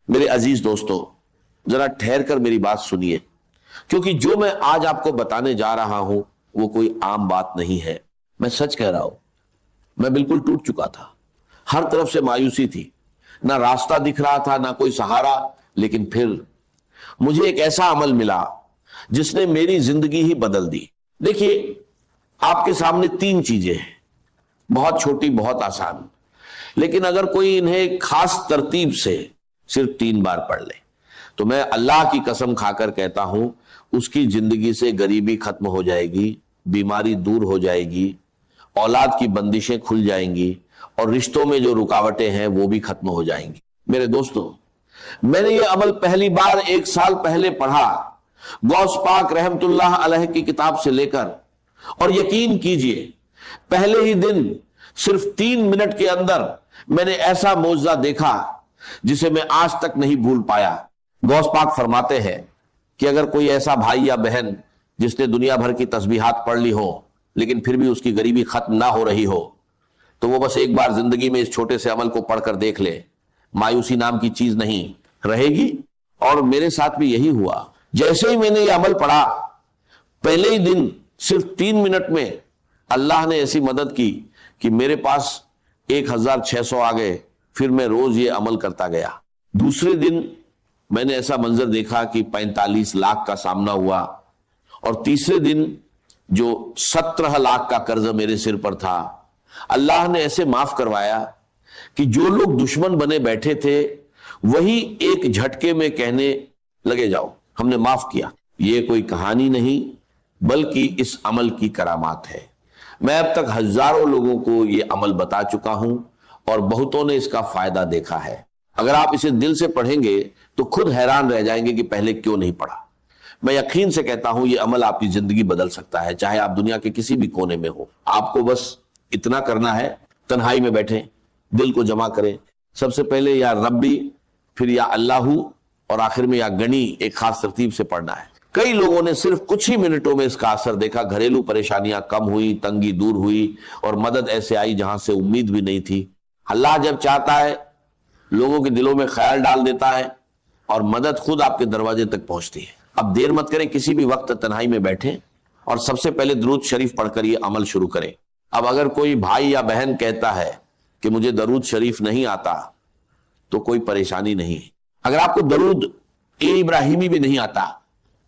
میرے عزیز دوستو، ذرا ٹھہر کر میری بات سنیے، کیونکہ جو میں آج آپ کو بتانے جا رہا ہوں وہ کوئی عام بات نہیں ہے۔ میں سچ کہہ رہا ہوں، میں بالکل ٹوٹ چکا تھا، ہر طرف سے مایوسی تھی، نہ راستہ دکھ رہا تھا نہ کوئی سہارا، لیکن پھر مجھے ایک ایسا عمل ملا جس نے میری زندگی ہی بدل دی۔ دیکھیے، آپ کے سامنے 3 چیزیں ہیں، بہت چھوٹی، بہت آسان، لیکن اگر کوئی انہیں خاص ترتیب سے صرف 3 بار پڑھ لے تو میں اللہ کی قسم کھا کر کہتا ہوں اس کی زندگی سے غریبی ختم ہو جائے گی، بیماری دور ہو جائے گی، اولاد کی بندشیں کھل جائیں گی، اور رشتوں میں جو رکاوٹیں ہیں وہ بھی ختم ہو جائیں گی۔ میرے دوستو، میں نے یہ عمل پہلی بار 1 سال پہلے پڑھا، غوث پاک رحمت اللہ علیہ کی کتاب سے لے کر، اور یقین کیجئے پہلے ہی دن صرف 3 منٹ کے اندر میں نے ایسا معجزہ دیکھا جسے میں آج تک نہیں بھول پایا۔ غوث پاک فرماتے ہیں کہ اگر کوئی ایسا بھائی یا بہن جس نے دنیا بھر کی تسبیحات پڑھ لی ہو لیکن پھر بھی اس کی غریبی ختم نہ ہو رہی ہو تو وہ بس ایک بار زندگی میں اس چھوٹے سے عمل کو پڑھ کر دیکھ لے، مایوسی نام کی چیز نہیں رہے گی۔ اور میرے ساتھ بھی یہی ہوا، جیسے ہی میں نے یہ عمل پڑھا پہلے ہی دن صرف 3 منٹ میں اللہ نے ایسی مدد کی کہ میرے پاس 1600 آ گئے، پھر میں روز یہ عمل کرتا گیا۔ دوسرے دن میں نے ایسا منظر دیکھا کہ 45 لاکھ کا سامنا ہوا، اور تیسرے دن جو 17 لاکھ کا قرض میرے سر پر تھا اللہ نے ایسے معاف کروایا کہ جو لوگ دشمن بنے بیٹھے تھے وہی ایک جھٹکے میں کہنے لگے جاؤ ہم نے معاف کیا۔ یہ کوئی کہانی نہیں بلکہ اس عمل کی کرامات ہے۔ میں اب تک ہزاروں لوگوں کو یہ عمل بتا چکا ہوں اور بہتوں نے اس کا فائدہ دیکھا ہے۔ اگر آپ اسے دل سے پڑھیں گے تو خود حیران رہ جائیں گے کہ پہلے کیوں نہیں پڑھا۔ میں یقین سے کہتا ہوں یہ عمل آپ کی زندگی بدل سکتا ہے، چاہے آپ دنیا کے کسی بھی کونے میں ہو۔ آپ کو بس اتنا کرنا ہے، تنہائی میں بیٹھیں، دل کو جمع کریں، سب سے پہلے یا ربی، پھر یا اللہ، اور آخر میں یا گنی، ایک خاص ترتیب سے پڑھنا ہے۔ کئی لوگوں نے صرف کچھ ہی منٹوں میں اس کا اثر دیکھا، گھریلو پریشانیاں کم ہوئی، تنگی دور ہوئی، اور مدد ایسے آئی جہاں سے امید بھی نہیں تھی۔ اللہ جب چاہتا ہے لوگوں کے دلوں میں خیال ڈال دیتا ہے اور مدد خود آپ کے دروازے تک پہنچتی ہے۔ اب دیر مت کریں، کسی بھی وقت تنہائی میں بیٹھیں اور سب سے پہلے درود شریف پڑھ کر یہ عمل شروع کریں۔ اب اگر کوئی بھائی یا بہن کہتا ہے کہ مجھے درود شریف نہیں آتا تو کوئی پریشانی نہیں۔ اگر آپ کو درود ابراہیمی بھی نہیں آتا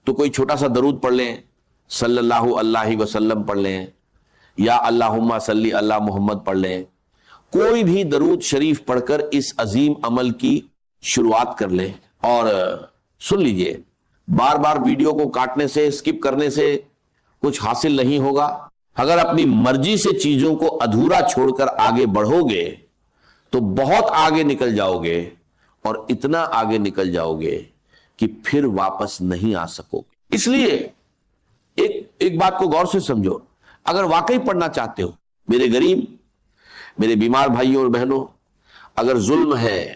تو کوئی چھوٹا سا درود پڑھ لیں، صلی اللہ علیہ وسلم پڑھ لیں، یا اللہم صلی اللہ محمد پڑھ لیں۔ کوئی بھی درود شریف پڑھ کر اس عظیم عمل کی شروعات کر لیں۔ اور سن لیجئے، بار بار ویڈیو کو کاٹنے سے، اسکپ کرنے سے کچھ حاصل نہیں ہوگا۔ اگر اپنی مرضی سے چیزوں کو ادھورا چھوڑ کر آگے بڑھو گے تو بہت آگے نکل جاؤ گے، اور اتنا آگے نکل جاؤ گے کہ پھر واپس نہیں آ سکو گے۔ اس لیے ایک بات کو غور سے سمجھو، اگر واقعی پڑھنا چاہتے ہو، میرے غریب، میرے بیمار بھائیوں اور بہنوں، اگر ظلم ہے،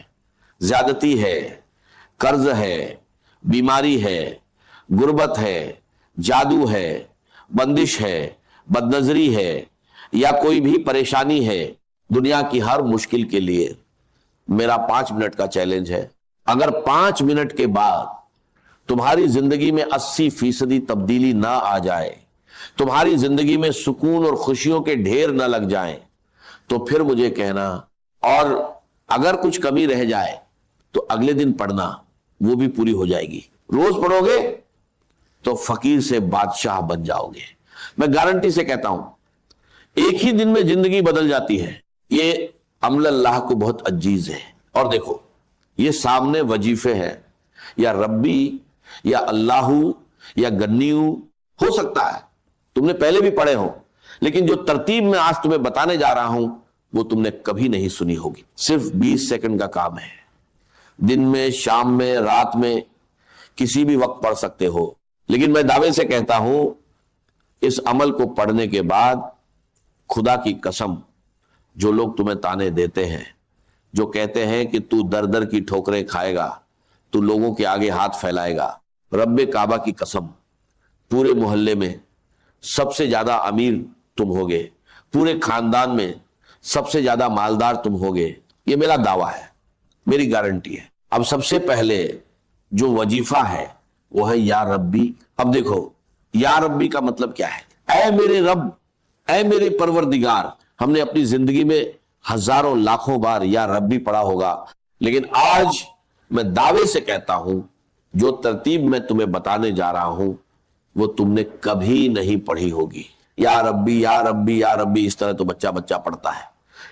زیادتی ہے، قرض ہے، بیماری ہے، غربت ہے، جادو ہے، بندش ہے، بد نظری ہے، یا کوئی بھی پریشانی ہے، دنیا کی ہر مشکل کے لیے میرا 5 منٹ کا چیلنج ہے۔ اگر 5 منٹ کے بعد تمہاری زندگی میں 80% تبدیلی نہ آ جائے، تمہاری زندگی میں سکون اور خوشیوں کے ڈھیر نہ لگ جائیں، تو پھر مجھے کہنا، اور اگر کچھ کمی رہ جائے تو اگلے دن پڑھنا، وہ بھی پوری ہو جائے گی۔ روز پڑھو گے تو فقیر سے بادشاہ بن جاؤ گے۔ میں گارنٹی سے کہتا ہوں ایک ہی دن میں زندگی بدل جاتی ہے۔ یہ عمل اللہ کو بہت عزیز ہے۔ اور دیکھو، یہ سامنے وظیفے ہیں، یا ربی، یا اللہ، یا گنیو، ہو سکتا ہے تم نے پہلے بھی پڑھے ہوں، لیکن جو ترتیب میں آج تمہیں بتانے جا رہا ہوں وہ تم نے کبھی نہیں سنی ہوگی۔ صرف 20 سیکنڈ کا کام ہے، دن میں، شام میں، رات میں، کسی بھی وقت پڑھ سکتے ہو۔ لیکن میں دعوے سے کہتا ہوں اس عمل کو پڑھنے کے بعد خدا کی قسم، جو لوگ تمہیں تانے دیتے ہیں، جو کہتے ہیں کہ تو در در کی ٹھوکریں کھائے گا، تو لوگوں کے آگے ہاتھ پھیلائے گا، رب کعبہ کی قسم، پورے محلے میں سب سے زیادہ امیر تم ہوگے، پورے خاندان میں سب سے زیادہ مالدار تم ہوگے۔ یہ میرا دعویٰ ہے، میری گارنٹی ہے۔ اب سب سے پہلے جو وظیفہ ہے وہ ہے یا ربی. اب دیکھو یا ربی کا مطلب کیا ہے؟ اے میرے رب، اے میرے پروردگار. ہم نے اپنی زندگی میں ہزاروں لاکھوں بار یا ربی پڑھا ہوگا، لیکن آج میں دعوے سے کہتا ہوں جو ترتیب میں تمہیں بتانے جا رہا ہوں وہ تم نے کبھی نہیں پڑھی ہوگی. یا ربی یا ربی یا ربی اس طرح تو بچہ پڑھتا ہے،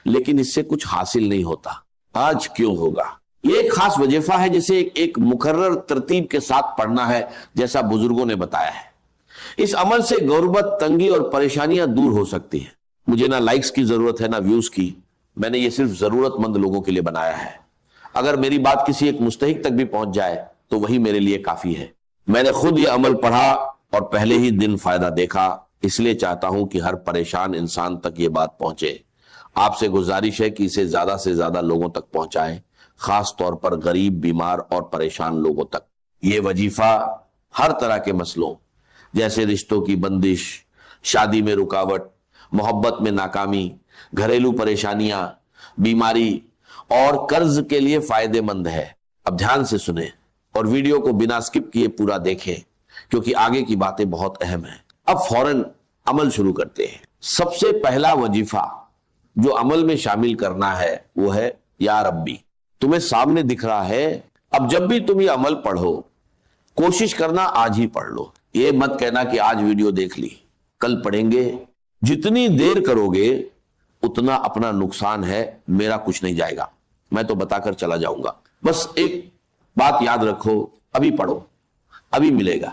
لیکن اس سے کچھ حاصل نہیں ہوتا. آج کیوں ہوگا؟ یہ ایک خاص وظیفہ ہے جسے ایک مقرر ترتیب کے ساتھ پڑھنا ہے جیسا بزرگوں نے بتایا ہے. اس عمل سے غربت، تنگی اور پریشانیاں دور ہو سکتی ہیں. مجھے نہ لائکس کی ضرورت ہے نہ ویوز کی، میں نے یہ صرف ضرورت مند لوگوں کے لیے بنایا ہے. اگر میری بات کسی ایک مستحق تک بھی پہنچ جائے تو وہی میرے لیے کافی ہے. میں نے خود یہ عمل پڑھا اور پہلے ہی دن فائدہ دیکھا، اس لیے چاہتا ہوں کہ ہر پریشان انسان تک یہ بات پہنچے. آپ سے گزارش ہے کہ اسے زیادہ سے زیادہ لوگوں تک پہنچائیں، خاص طور پر غریب، بیمار اور پریشان لوگوں تک. یہ وظیفہ ہر طرح کے مسئلوں جیسے رشتوں کی بندش، شادی میں رکاوٹ، محبت میں ناکامی، گھریلو پریشانیاں، بیماری اور قرض کے لیے فائدہ مند ہے. اب دھیان سے سنیں اور ویڈیو کو بنا سکپ کیے پورا دیکھیں کیونکہ آگے کی باتیں بہت اہم ہیں. اب فوراً عمل شروع کرتے ہیں. سب سے پہلا وظیفہ جو عمل میں شامل کرنا ہے وہ ہے یا ربی. تمہیں سامنے دکھ رہا ہے. اب جب بھی تم یہ عمل پڑھو کوشش کرنا آج ہی پڑھ لو. یہ مت کہنا کہ آج ویڈیو دیکھ لی کل پڑھیں گے. جتنی دیر کرو گے اتنا اپنا نقصان ہے، میرا کچھ نہیں جائے گا، میں تو بتا کر چلا جاؤں گا. بس ایک بات یاد رکھو، ابھی پڑھو ابھی ملے گا.